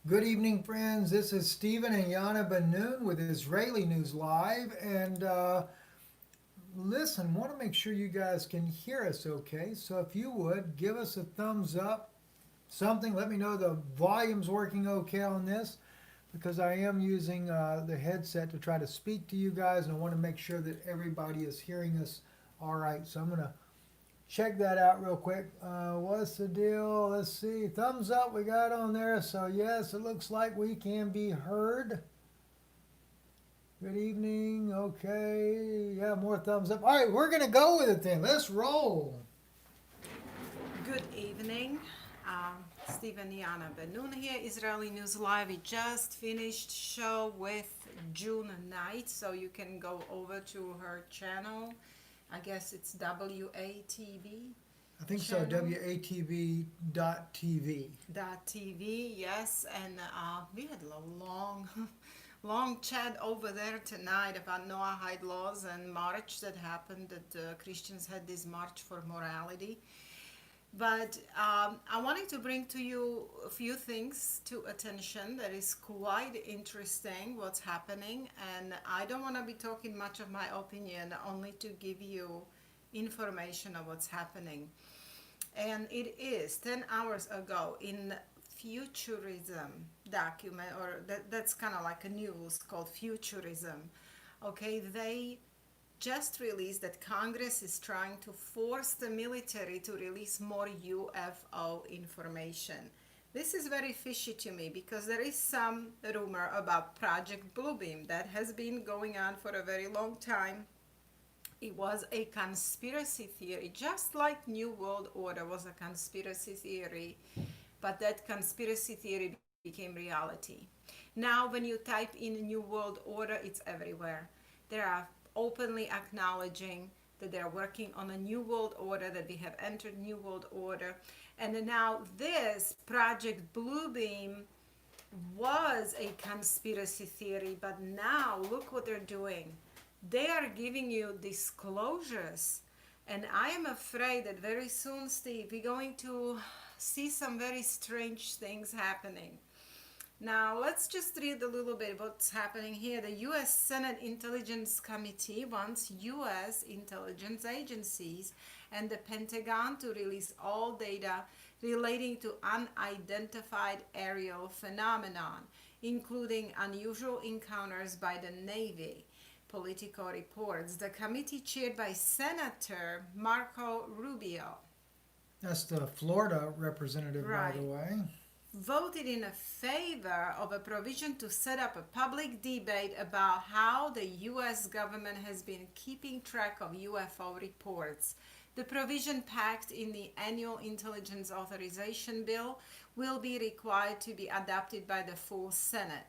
Good evening, friends. This is Stephen and Yana Ben-Nun with Israeli News Live. And listen, want to make sure you guys can hear us okay. So if you would, give us a thumbs up, something. Let me know the volume's working okay on this because I am using the headset to try to speak to you guys. And I want to make sure that everybody is hearing us all right. So I'm going to check that out real quick. What's the deal? Let's see. Thumbs up we got on there. So, yes, it looks like we can be heard. Good evening. Okay. Yeah, more thumbs up. All right, we're going to go with it then. Let's roll. Good evening. Stephen Yana Ben-Nun here, Israeli News Live. We just finished show with June Knight, so you can go over to her channel. I guess it's WATV I think so. channel. WATV.TV. TV, yes, and we had a long, long chat over there tonight about Noahide laws and march that happened. That Christians had this march for morality. But I wanted to bring to you a few things to attention that is quite interesting what's happening, and I don't want to be talking much of my opinion, only to give you information of what's happening. And it is 10 hours ago in Futurism document, or that's kind of like a news called Futurism. Okay, they just released that Congress is trying to force the military to release more UFO information. This is very fishy to me because there is some rumor about Project Bluebeam that has been going on for a very long time. It was a conspiracy theory, just like New World Order was a conspiracy theory, but that conspiracy theory became reality. Now, when you type in New World Order, it's everywhere. They are openly acknowledging that they're working on a New World Order, that we have entered New World Order. And now this Project Bluebeam was a conspiracy theory, but now look what they're doing. They are giving you disclosures. And I am afraid that very soon, Steve, we're going to see some very strange things happening. Now, let's just read a little bit what's happening here. The U.S. Senate Intelligence Committee wants U.S. intelligence agencies and the Pentagon to release all data relating to unidentified aerial phenomenon, including unusual encounters by the Navy. Politico reports. The committee, chaired by Senator Marco Rubio, That's the Florida representative, by the right, way. voted in favor of a provision to set up a public debate about how the US government has been keeping track of UFO reports. The provision packed in the annual intelligence authorization bill will be required to be adopted by the full Senate.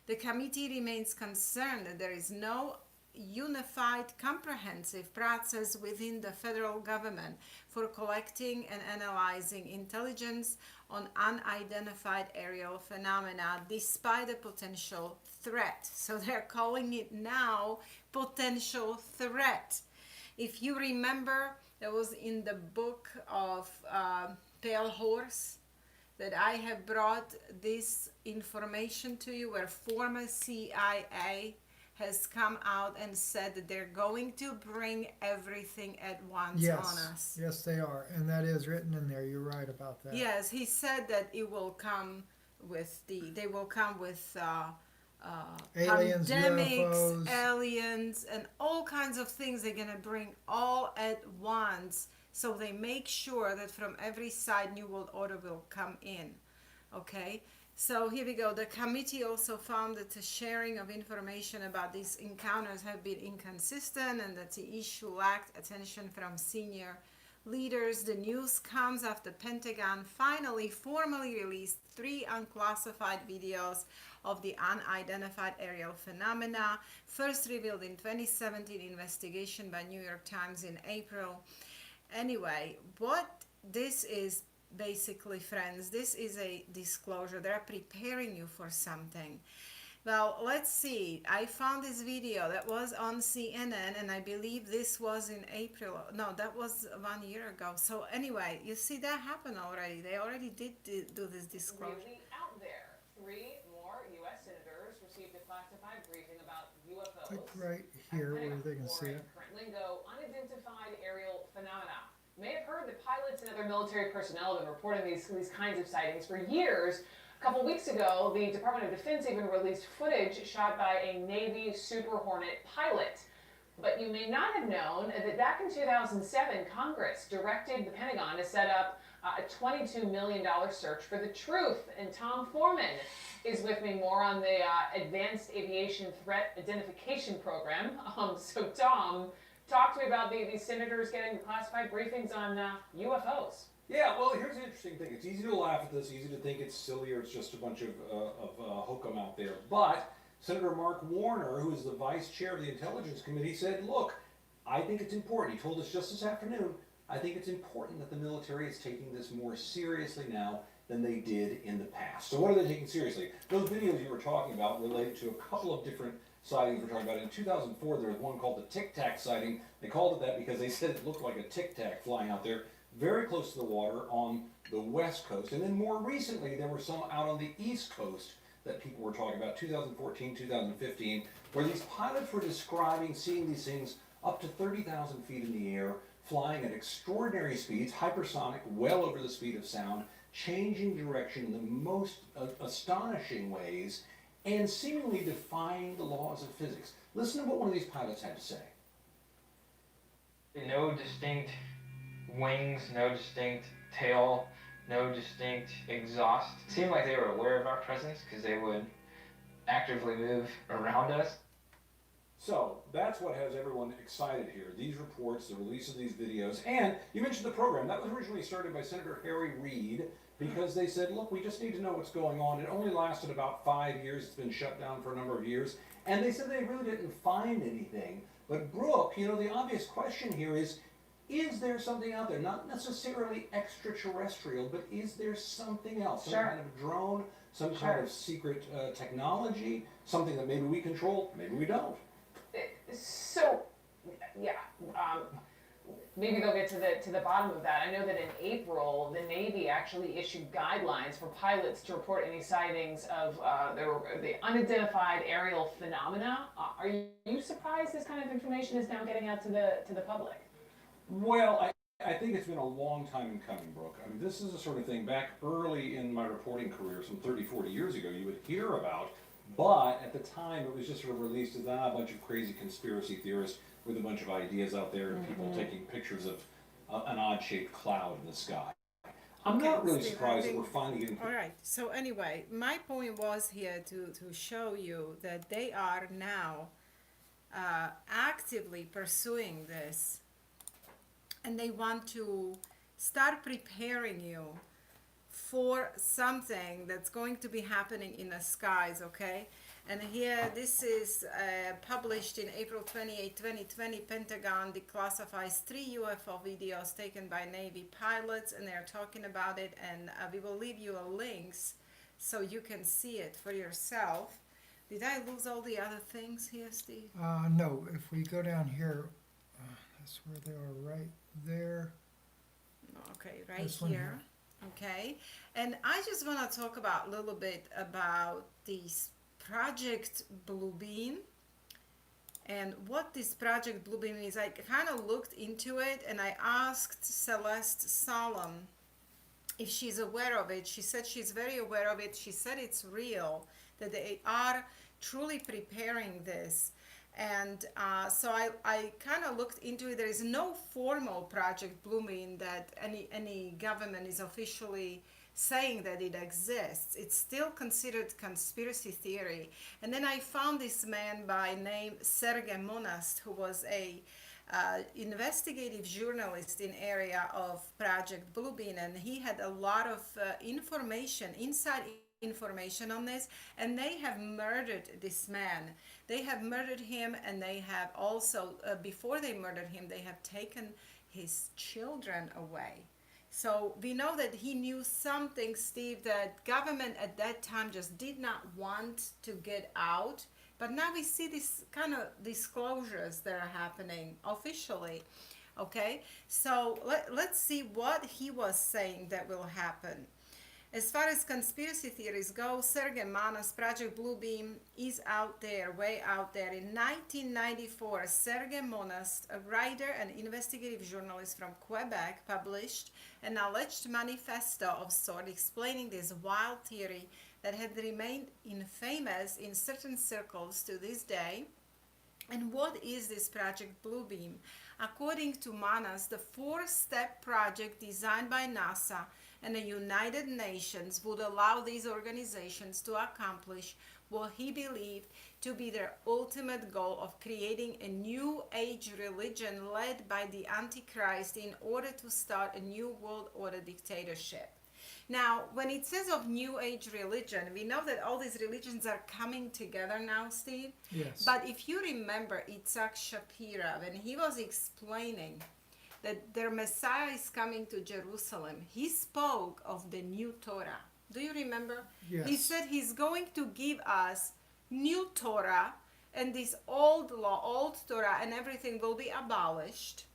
The committee remains concerned that there is no unified, comprehensive process within the federal government for collecting and analyzing intelligence on unidentified aerial phenomena despite the potential threat. So they're calling it now potential threat. If you remember, that was in the book of Pale Horse that I have brought this information to you, where former CIA has come out and said that they're going to bring everything at once on Yes, us. yes, they are. And that is written in there. You're right about that. Yes, he said that it will come they will come with Aliens, pandemics, UFOs. aliens, and all kinds of things they're gonna bring all at once. So they make sure that from every side, New World Order will come in. Okay, so here we go. The committee also found that the sharing of information about these encounters have been inconsistent and that the issue lacked attention from senior leaders. The news comes after Pentagon finally formally released three unclassified videos of the unidentified aerial phenomena, first revealed in 2017 investigation by New York Times in April. Anyway, what this is basically, friends, this is a disclosure. They're preparing you for something. Well, let's see. I found this video that was on CNN, and I believe this was in April. No, that was 1 year ago. So anyway, you see that happened already. They already did do this disclosure. Really out there. Three more U.S. senators received a classified briefing about UFOs. Click right here where they can see it. Current lingo, unidentified aerial phenomena. You may have heard that pilots and other military personnel have been reporting these kinds of sightings for years. A couple weeks ago, the Department of Defense even released footage shot by a Navy Super Hornet pilot. But you may not have known that back in 2007, Congress directed the Pentagon to set up a $22 million search for the truth. And Tom Foreman is with me more on the Advanced Aviation Threat Identification Program. So Tom, talk to me about these senators getting classified briefings on UFOs. Yeah, well, here's the interesting thing. It's easy to laugh at this, easy to think it's silly or it's just a bunch of hokum out there. But Senator Mark Warner, who is the vice chair of the Intelligence Committee, said, look, I think it's important. He told us just this afternoon, I think it's important that the military is taking this more seriously now than they did in the past. So what are they taking seriously? Those videos you were talking about related to a couple of different sightings we're talking about. In 2004, there was one called the Tic Tac sighting. They called it that because they said it looked like a Tic Tac flying out there very close to the water on the west coast. And then more recently, there were some out on the east coast that people were talking about, 2014, 2015, where these pilots were describing seeing these things up to 30,000 feet in the air, flying at extraordinary speeds, hypersonic, well over the speed of sound, changing direction in the most astonishing ways, and seemingly defying the laws of physics. Listen to what one of these pilots had to say. No distinct wings, no distinct tail, no distinct exhaust. It seemed like they were aware of our presence because they would actively move around us. So that's what has everyone excited here. These reports, the release of these videos, and you mentioned the program. That was originally started by Senator Harry Reid because they said, look, we just need to know what's going on. It only lasted about 5 years. It's been shut down for a number of years. And they said they really didn't find anything. But Brooke, you know, the obvious question here is there something out there? Not necessarily extraterrestrial, but is there something else? Some kind of drone, some kind of secret technology, something that maybe we control, maybe we don't. So, yeah, maybe they'll get to the bottom of that. I know that in April, the Navy actually issued guidelines for pilots to report any sightings of the unidentified aerial phenomena. Are you surprised this kind of information is now getting out to the public? Well, I think it's been a long time in coming, Brooke. I mean, this is the sort of thing back early in my reporting career, some 30, 40 years ago, you would hear about. But at the time, it was just sort of released as a bunch of crazy conspiracy theorists with a bunch of ideas out there and people taking pictures of an odd-shaped cloud in the sky. I'm not really surprised that we're finally getting... All right. So anyway, my point was here to show you that they are now actively pursuing this, and they want to start preparing you for something that's going to be happening in the skies, okay? And here, this is published in April 28, 2020. Pentagon declassifies 3 UFO videos taken by Navy pilots, and they're talking about it, and we will leave you links so you can see it for yourself. Did I lose all the other things here, Steve? No, if we go down here, that's where they are, right there. Okay, right This one here. Okay, and I just want to talk about a little bit about this Project Bluebeam and what this Project Bluebeam is. I kind of looked into it and I asked Celeste Solom if she's aware of it. She said she's very aware of it. She said it's real, that they are truly preparing this. And so I kind of looked into it. There is no formal Project Bluebeam that any government is officially saying that it exists. It's still considered conspiracy theory. And then I found this man by name Sergei Monast, who was a investigative journalist in area of Project Bluebeam, and he had a lot of inside information on this, and they have murdered this man. They have murdered him, and they have also, before they murdered him, they have taken his children away. So we know that he knew something, Steve, that government at that time just did not want to get out. But now we see this kind of disclosures that are happening officially. Okay, so let's see what he was saying that will happen. As far as conspiracy theories go, Sergei Manas' Project Bluebeam is out there, way out there. In 1994, Sergei Manas, a writer and investigative journalist from Quebec, published an alleged manifesto of sorts explaining this wild theory that had remained infamous in certain circles to this day. And what is this Project Bluebeam? According to Manas, the four-step project designed by NASA and the United Nations would allow these organizations to accomplish what he believed to be their ultimate goal of creating a new age religion led by the Antichrist in order to start a new world order dictatorship. Now, when it says of new age religion, we know that all these religions are coming together now, Steve. Yes. But if you remember Itzhak Shapira, when he was explaining that their Messiah is coming to Jerusalem, he spoke of the new Torah. Do you remember? Yes. He said he's going to give us new Torah, and this old law, old Torah, and everything will be abolished.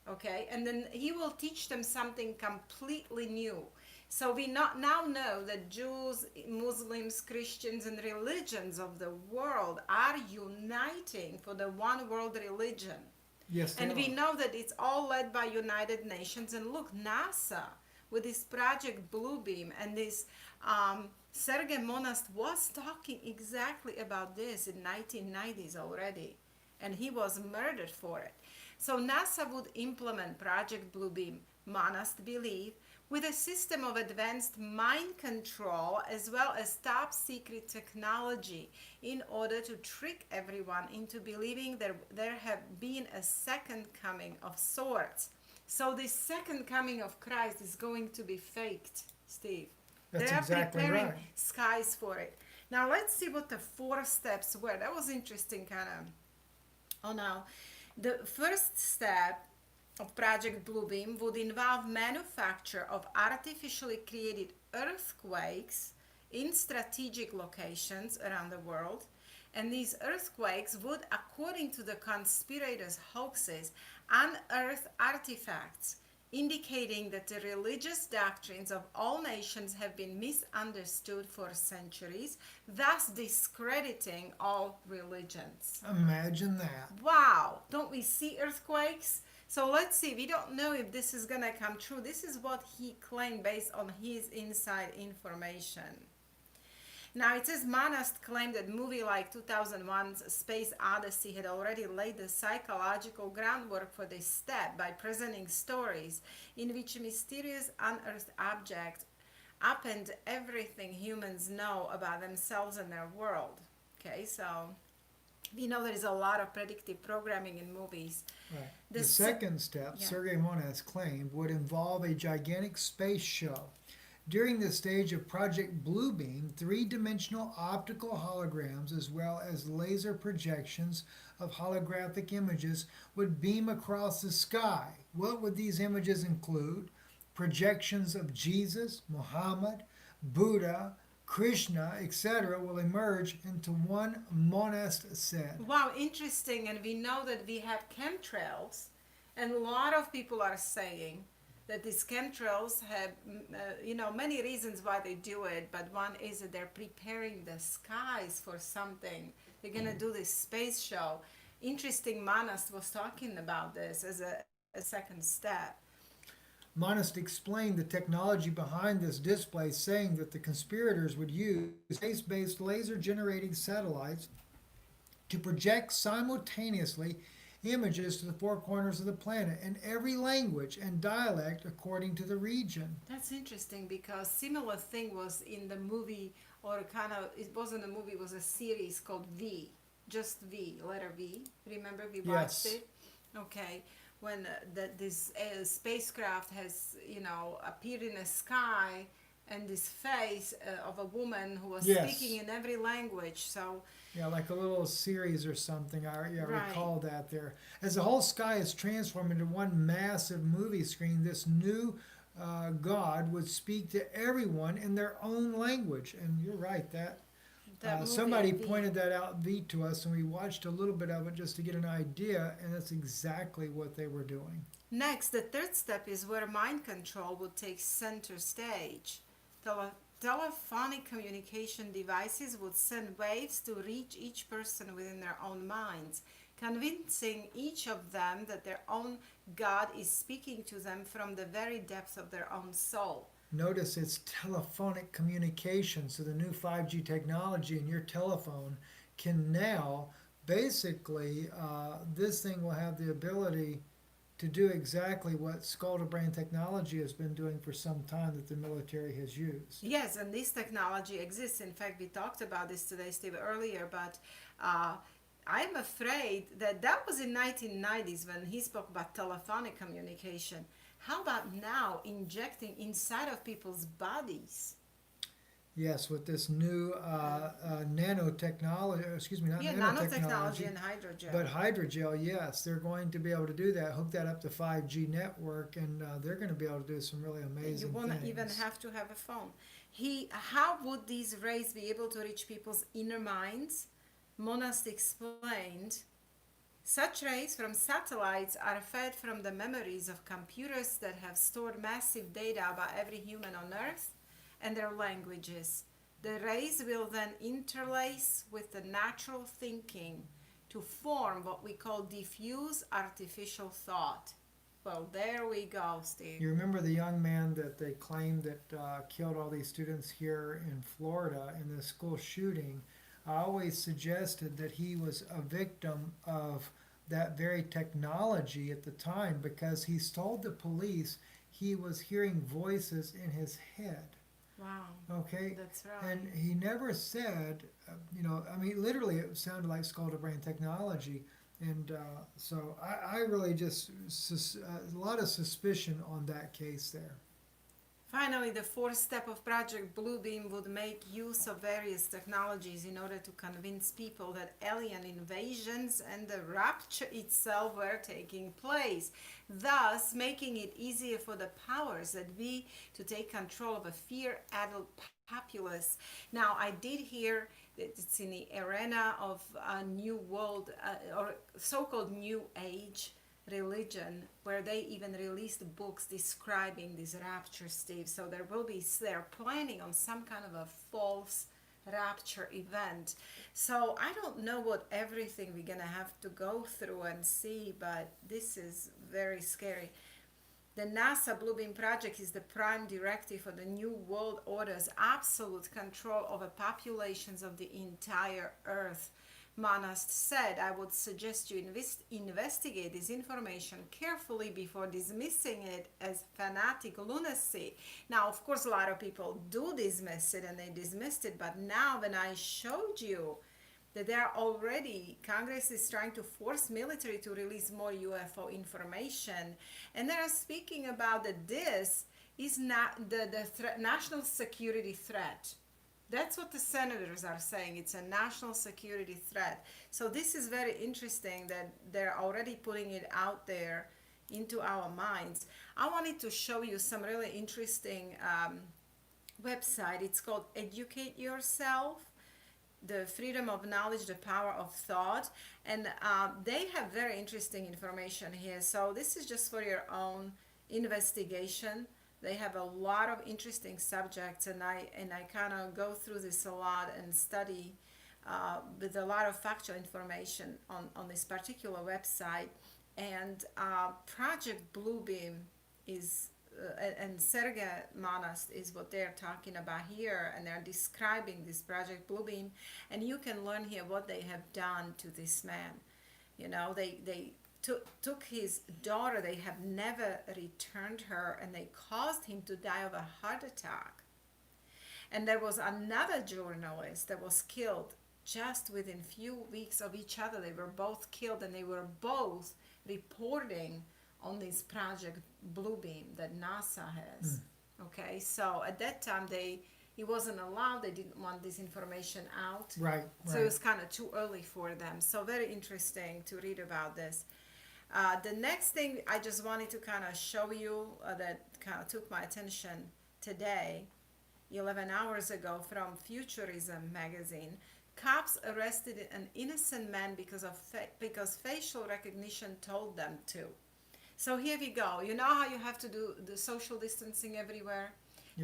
Okay? And then he will teach them something completely new. So we now know that Jews, Muslims, Christians, and religions of the world are uniting for the one world religion. Yes, they And we are. know that it's all led by United Nations. And look, NASA with this Project Bluebeam and this Sergei Manas was talking exactly about this in 1990s already, and he was murdered for it. So NASA would implement Project Bluebeam, Manas believed, with a system of advanced mind control as well as top secret technology in order to trick everyone into believing there have been a second coming of sorts. So this second coming of Christ is going to be faked, Steve. That's They are exactly preparing right. skies for it. Now let's see what the 4 steps were. That was interesting, kind of. Oh no. The first step of Project Bluebeam would involve manufacture of artificially created earthquakes in strategic locations around the world. And these earthquakes would, according to the conspirators' hoaxes, unearth artifacts indicating that the religious doctrines of all nations have been misunderstood for centuries, thus discrediting all religions. Imagine that. Wow, don't we see earthquakes? So let's see, we don't know if this is gonna come true. This is what he claimed based on his inside information. Now it says Manas claimed that movie like 2001's Space Odyssey had already laid the psychological groundwork for this step by presenting stories in which mysterious unearthed objects upend everything humans know about themselves and their world. Okay, so we know there is a lot of predictive programming in movies. Right. The The se- second step, Yeah. Sergei Manas claimed, would involve a gigantic space show. During the stage of Project Bluebeam, three-dimensional optical holograms as well as laser projections of holographic images would beam across the sky. What would these images include? Projections of Jesus, Muhammad, Buddha, Krishna, etc. will emerge into one, Monast said. Wow, interesting. And we know that we have chemtrails, and a lot of people are saying that these chemtrails have, many reasons why they do it, but one is that they're preparing the skies for something. They're gonna do this space show. Interesting, Manas was talking about this as a second step. Monast explained the technology behind this display, saying that the conspirators would use space-based laser-generating satellites to project simultaneously images to the four corners of the planet in every language and dialect according to the region. That's interesting because similar thing was in the movie, or kind of, it wasn't a movie, it was a series called V, just V, letter V. Remember we watched Yes. it? Okay, when this spacecraft has, appeared in the sky, and this face of a woman who was Yes. speaking in every language. So Yeah, like a little series or something. I Right. recall that there. As the whole sky is transformed into one massive movie screen, this new God would speak to everyone in their own language. And you're right, that that movie, somebody V. pointed that out, V, to us, and we watched a little bit of it just to get an idea, and that's exactly what they were doing. Next, the third step is where mind control would take center stage. telephonic communication devices would send waves to reach each person within their own minds, convincing each of them that their own God is speaking to them from the very depths of their own soul. Notice it's telephonic communication. So the new 5G technology in your telephone can now basically, this thing will have the ability to do exactly what skull to brain technology has been doing for some time that the military has used. Yes, and this technology exists. In fact, we talked about this today, Steve, earlier, but I'm afraid that that was in 1990s when he spoke about telephonic communication. How about now injecting inside of people's bodies? Yes, with this new nanotechnology, excuse me, not Yeah, nanotechnology, nanotechnology and hydrogel. but hydrogel, yes, they're going to be able to do that, hook that up to 5G network, and they're going to be able to do some really amazing You won't things. even have to have a phone. How would these rays be able to reach people's inner minds? Monast explained, such rays from satellites are fed from the memories of computers that have stored massive data about every human on Earth and their languages. The rays will then interlace with the natural thinking to form what we call diffuse artificial thought. Well, there we go, Steve. You remember the young man that they claimed that killed all these students here in Florida in the school shooting? I always suggested that he was a victim of that very technology at the time because he's told the police he was hearing voices in his head. Wow, Okay? that's right. And he never said, I mean, literally it sounded like skull to brain technology. And so I really just, a lot of suspicion on that case there. Finally, the fourth step of Project Bluebeam would make use of various technologies in order to convince people that alien invasions and the rapture itself were taking place, thus making it easier for the powers that be to take control of a fear-addled populace. Now, I did hear that it's in the arena of a new world, or so-called New Age religion, where they even released books describing this rapture, Steve. So they're planning on some kind of a false rapture event. So I don't know what everything we're gonna have to go through and see, but this is very scary. The NASA Bluebeam project is the prime directive for the New World Order's absolute control over populations of the entire Earth. Monast said, I would suggest you investigate this information carefully before dismissing it as fanatic lunacy. Now, of course, a lot of people do dismiss it and they dismissed it, but now when I showed you that Congress is trying to force military to release more UFO information, and they're speaking about that this is not the national security threat. That's what the senators are saying. It's a national security threat. So this is very interesting that they're already putting it out there into our minds. I wanted to show you some really interesting website. It's called Educate Yourself, the freedom of knowledge, the power of thought. And they have very interesting information here. So this is just for your own investigation. They have a lot of interesting subjects, and I kind of go through this a lot and study with a lot of factual information on this particular website. And Project Bluebeam is, and Sergei Monast is what they're talking about here, and they're describing this Project Bluebeam, and you can learn here what they have done to this man. You know, they took his daughter, they have never returned her, and they caused him to die of a heart attack. And there was another journalist that was killed just within few weeks of each other. They were both killed, and they were both reporting on this Project Bluebeam that NASA has. Okay, so at that time he wasn't allowed, they didn't want this information out. Right. So it was kind of too early for them. So very interesting to read about this. The next thing I just wanted to kind of show you that kind of took my attention today, 11 hours ago, from Futurism magazine. Cops arrested an innocent man because facial recognition told them to. So here we go. You know how you have to do the social distancing everywhere?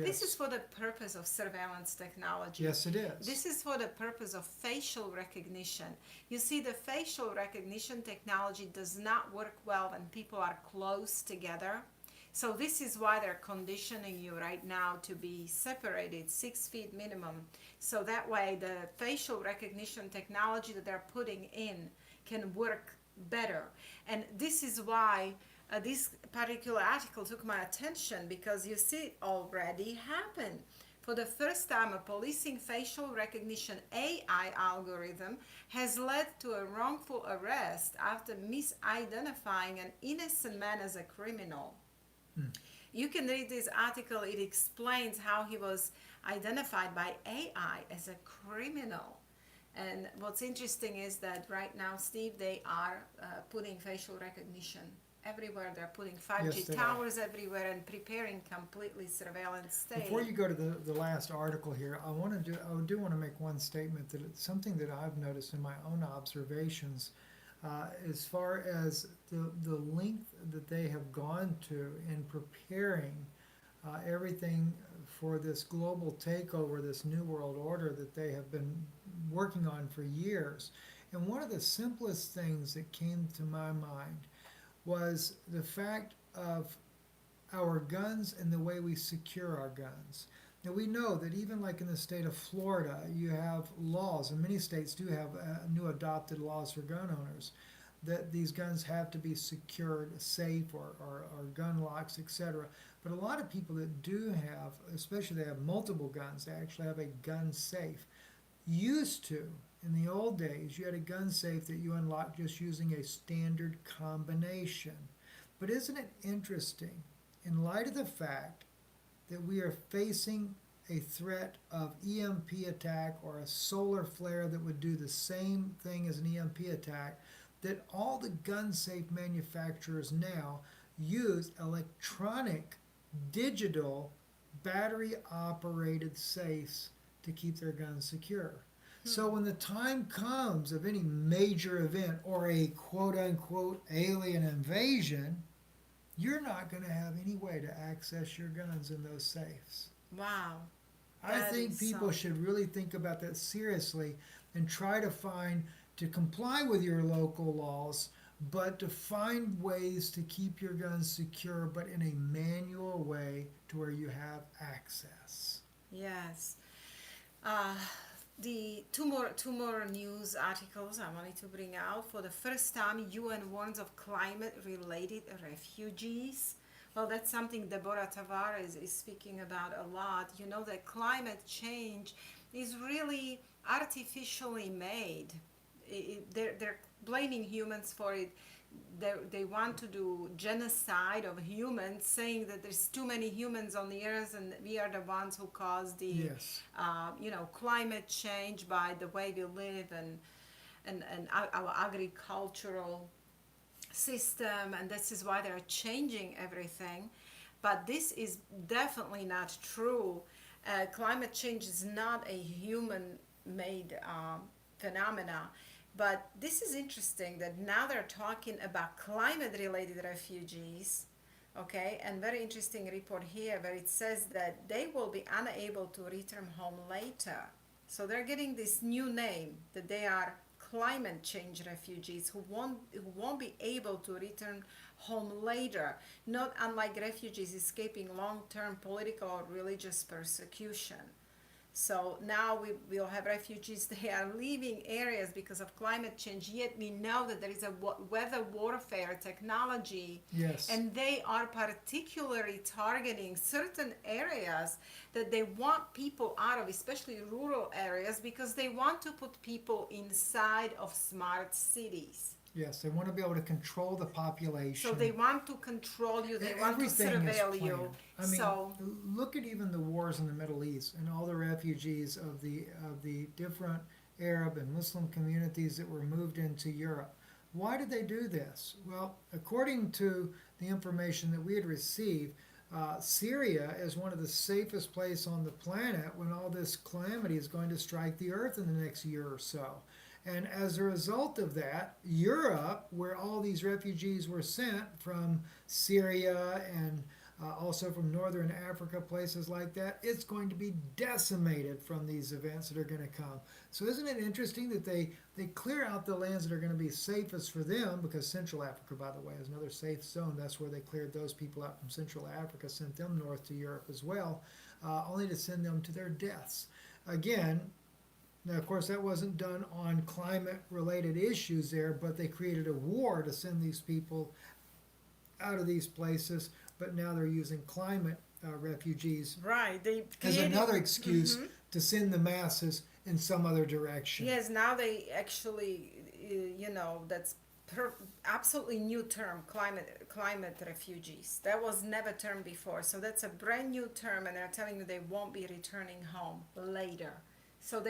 This is Yes. for the purpose of surveillance technology. Yes, it is. This is for the purpose of facial recognition. You see, the facial recognition technology does not work well when people are close together. So this is why they're conditioning you right now to be separated 6 feet minimum. So that way the facial recognition technology that they're putting in can work better. And this is why this particular article took my attention, because you see it already happen. For the first time, a policing facial recognition AI algorithm has led to a wrongful arrest after misidentifying an innocent man as a criminal. You can read this article. It explains how he was identified by AI as a criminal. And what's interesting is that right now, Steve, they are putting facial recognition everywhere. They're putting 5G Yes, they are. towers everywhere and preparing completely surveillance state. Before you go to the last article here, I do want to make one statement, that it's something that I've noticed in my own observations, as far as the length that they have gone to in preparing everything for this global takeover, this new world order that they have been working on for years. And one of the simplest things that came to my mind was the fact of our guns and the way we secure our guns. Now, we know that even like in the state of Florida, you have laws, and many states do have new adopted laws for gun owners, that these guns have to be secured, safe, or gun locks, etc. But a lot of people that do have, especially they have multiple guns, they actually have a gun safe. Used to, in the old days, you had a gun safe that you unlocked just using a standard combination. But isn't it interesting, in light of the fact that we are facing a threat of EMP attack or a solar flare that would do the same thing as an EMP attack, that all the gun safe manufacturers now use electronic, digital, battery operated safes to keep their guns secure. So when the time comes of any major event or a quote unquote alien invasion, you're not going to have any way to access your guns in those safes. Wow. I That think is people should really think about that seriously and try to comply with your local laws, but to find ways to keep your guns secure, but in a manual way to where you have access. Yes. The two more news articles I wanted to bring out. For the first time, UN warns of climate-related refugees. Well, that's something Deborah Tavares is speaking about a lot. You know that climate change is really artificially made. They're blaming humans for it. They want to do genocide of humans, saying that there's too many humans on the earth and we are the ones who cause the Yes. climate change by the way we live and our agricultural system, and this is why they're changing everything. But this is definitely not true. Climate change is not a human-made phenomena. But this is interesting that now they're talking about climate-related refugees, okay? And very interesting report here where it says that they will be unable to return home later. So they're getting this new name, that they are climate change refugees who won't be able to return home later, not unlike refugees escaping long-term political or religious persecution. So now we will have refugees. They are leaving areas because of climate change, yet we know that there is a weather warfare technology. Yes. And they are particularly targeting certain areas that they want people out of, especially rural areas, because they want to put people inside of smart cities. Yes, they want to be able to control the population. So they want to control you, they want to Everything is surveil planned. you. I mean, So look at even the wars in the Middle East and all the refugees of the different Arab and Muslim communities that were moved into Europe. Why did they do this? Well, according to the information that we had received, Syria is one of the safest places on the planet when all this calamity is going to strike the earth in the next year or so. And as a result of that, Europe, where all these refugees were sent from Syria and also from Northern Africa, places like that. It's going to be decimated from these events that are going to come. So isn't it interesting that they clear out the lands that are going to be safest for them, because Central Africa, by the way, is another safe zone. That's where they cleared those people out from Central Africa, sent them north to Europe as well, only to send them to their deaths. Again, now, of course, that wasn't done on climate-related issues there, but they created a war to send these people out of these places, but now they're using climate refugees Right. They as created, another excuse to send the masses in some other direction. yes, now they actually, that's absolutely new term, climate refugees. That was never term before. So that's a brand new term, and they're telling you they won't be returning home later. So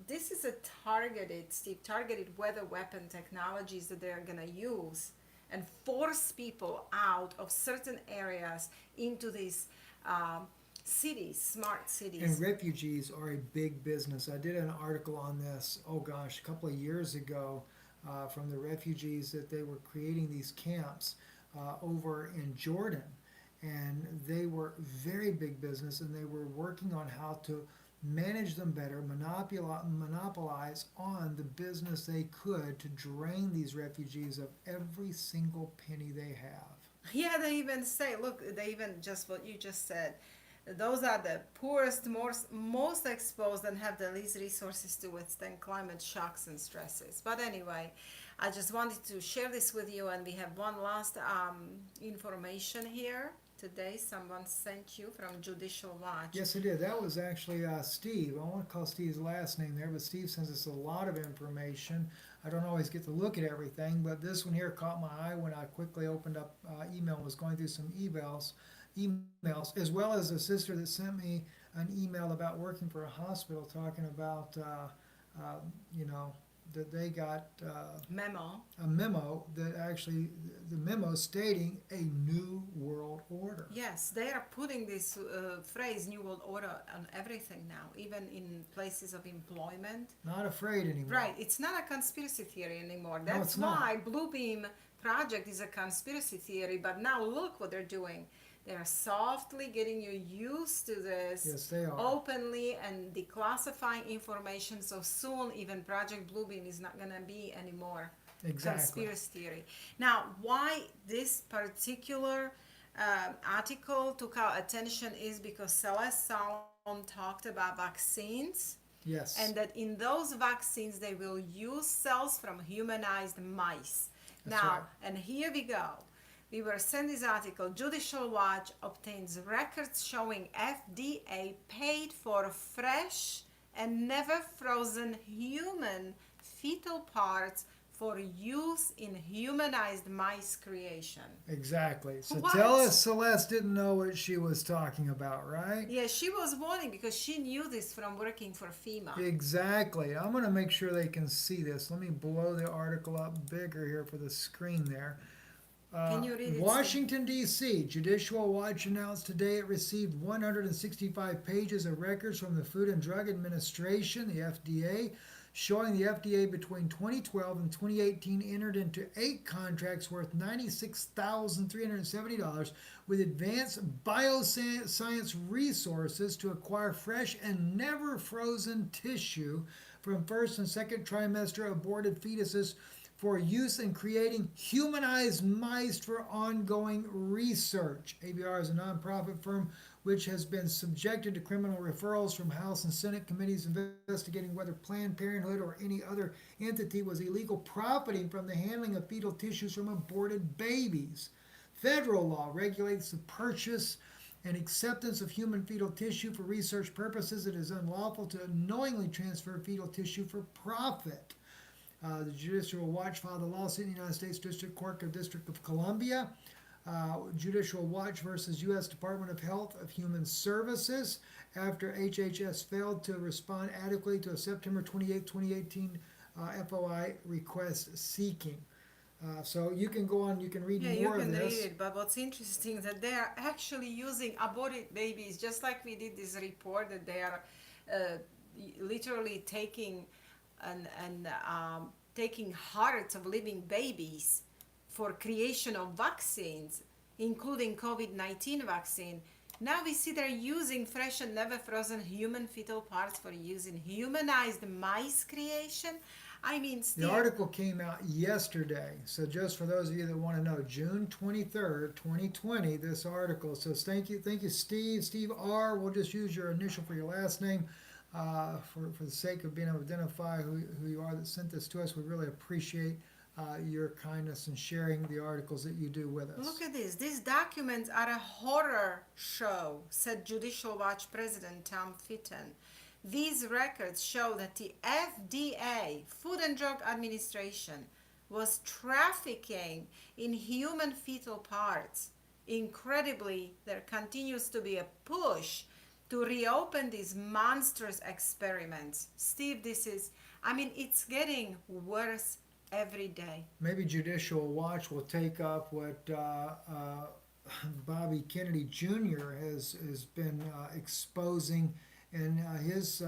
this is a targeted weather weapon technologies that they're gonna use and force people out of certain areas into these cities, smart cities. And refugees are a big business. I did an article on this, oh gosh, a couple of years ago, from the refugees that they were creating these camps over in Jordan. And they were very big business, and they were working on how to manage them better, monopolize on the business they could to drain these refugees of every single penny they have. Yeah, they even say, look, they even just what you just said. Those are the poorest, most exposed, and have the least resources to withstand climate shocks and stresses. But anyway, I just wanted to share this with you, and we have one last information here. Today, someone sent you from Judicial Watch. Yes, it did. That was actually Steve. I want to call Steve's last name there, but Steve sends us a lot of information. I don't always get to look at everything, but this one here caught my eye when I quickly opened up email, was going through some emails, as well as a sister that sent me an email about working for a hospital, talking about, that they got Memo. a memo that actually, the memo stating a new world order. Yes, they are putting this phrase "New World Order" on everything now, even in places of employment. Not afraid anymore. Right, it's not a conspiracy theory anymore. No, That's it's not. why Bluebeam Project is a conspiracy theory. But now look what they're doing. They're softly getting you used to this. Yes, they are. Openly and declassifying information. So soon, even Project Bluebeam is not going to be anymore Exactly. conspiracy theory. Now, why this particular article took our attention is because Celeste Solomon talked about vaccines. Yes. And that in those vaccines they will use cells from humanized mice. That's Now, right. and here we go. We were sent this article. Judicial Watch obtains records showing FDA paid for fresh and never frozen human fetal parts for use in humanized mice creation. Exactly. So What? tell us Celeste didn't know what she was talking about, right? Yeah, she was warning because she knew this from working for FEMA. Exactly. I'm going to make sure they can see this. Let me blow the article up bigger here for the screen there. Can you read it, Washington, D.C. Judicial Watch announced today it received 165 pages of records from the Food and Drug Administration, the FDA, showing the FDA between 2012 and 2018 entered into 8 contracts worth $96,370 with Advanced Bioscience Resources to acquire fresh and never frozen tissue from first and second trimester aborted fetuses for use in creating humanized mice for ongoing research. ABR is a nonprofit firm which has been subjected to criminal referrals from House and Senate committees investigating whether Planned Parenthood or any other entity was illegal profiting from the handling of fetal tissues from aborted babies. Federal law regulates the purchase and acceptance of human fetal tissue for research purposes. It is unlawful to knowingly transfer fetal tissue for profit. The Judicial Watch filed a lawsuit in the United States District Court of District of Columbia. Judicial Watch versus U.S. Department of Health of Human Services after HHS failed to respond adequately to a September 28, 2018 FOI request seeking. So you can go on, you can read Yeah, more you of can this. read it, but what's interesting that they are actually using aborted babies, just like we did this report that they are literally taking taking hearts of living babies for creation of vaccines. including COVID-19 vaccine. Now we see they're using fresh and never frozen human fetal parts for use in humanized mice creation. I mean, Steve, The article came out yesterday. So just for those of you that want to know, June 23rd, 2020, this article. So thank you, Steve R. We'll just use your initial for your last name for the sake of being able to identify who you are that sent this to us. We really appreciate your kindness in sharing the articles that you do with us. look at this. These documents are a horror show, said Judicial Watch President Tom Fitton. These records show that the FDA, Food and Drug Administration, was trafficking in human fetal parts. Incredibly, there continues to be a push to reopen these monstrous experiments. Steve, it's getting worse every day. Maybe Judicial Watch will take up what Bobby Kennedy Jr. has been exposing in his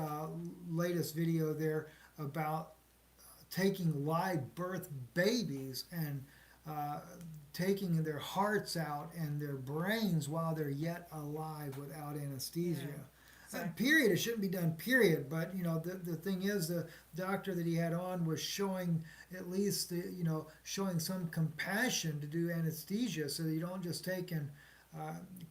latest video there about taking live birth babies and taking their hearts out and their brains while they're yet alive without anesthesia. Period. It shouldn't be done, period. But, the thing is, the doctor that he had on was showing at least, showing some compassion to do anesthesia so that you don't just take and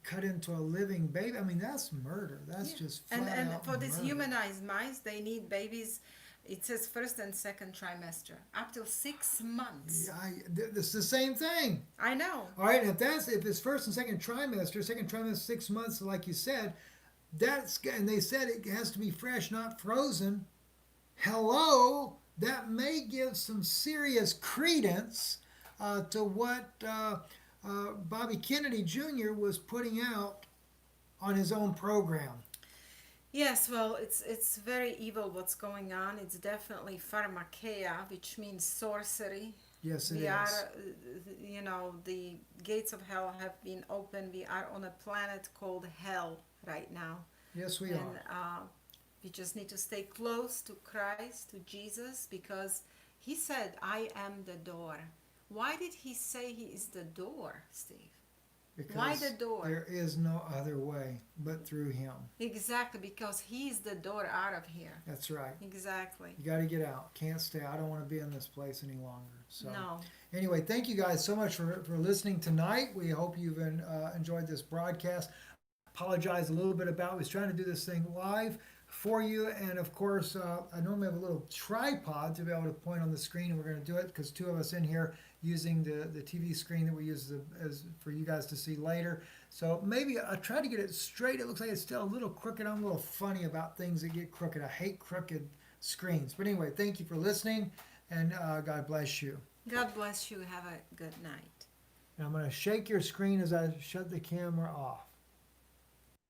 cut into a living baby. I mean, that's murder. That's just flat And out for these murder. humanized mice, they need babies. It says first and second trimester, up till 6 months. It's the same thing. I know. All right, if it's first and second trimester, 6 months, like you said, and they said it has to be fresh, not frozen. Hello, that may give some serious credence to what Bobby Kennedy Jr. was putting out on his own program. Yes, well, it's very evil what's going on. It's definitely pharmakeia, which means sorcery. Yes, it We is. are, the gates of hell have been opened. We are on a planet called hell right now. Yes, we And are. we just need to stay close to Christ, to Jesus, because he said, I am the door. Why did he say he is the door, Steve? Because why the door? there is no other way but through him. Exactly, because he's the door out of here. That's right. Exactly. You got to get out. Can't stay. I don't want to be in this place any longer. So No. anyway, thank you guys so much for listening tonight. We hope you've enjoyed this broadcast. Apologize a little bit about, we was trying to do this thing live for you, and of course I normally have a little tripod to be able to point on the screen, and we're going to do it because two of us in here using the TV screen that we use as for you guys to see later. So maybe I try to get it straight. It looks like it's still a little crooked. I'm a little funny about things that get crooked. I hate crooked screens. But anyway, thank you for listening, and God bless you. God bless you. Have a good night. And I'm going to shake your screen as I shut the camera off.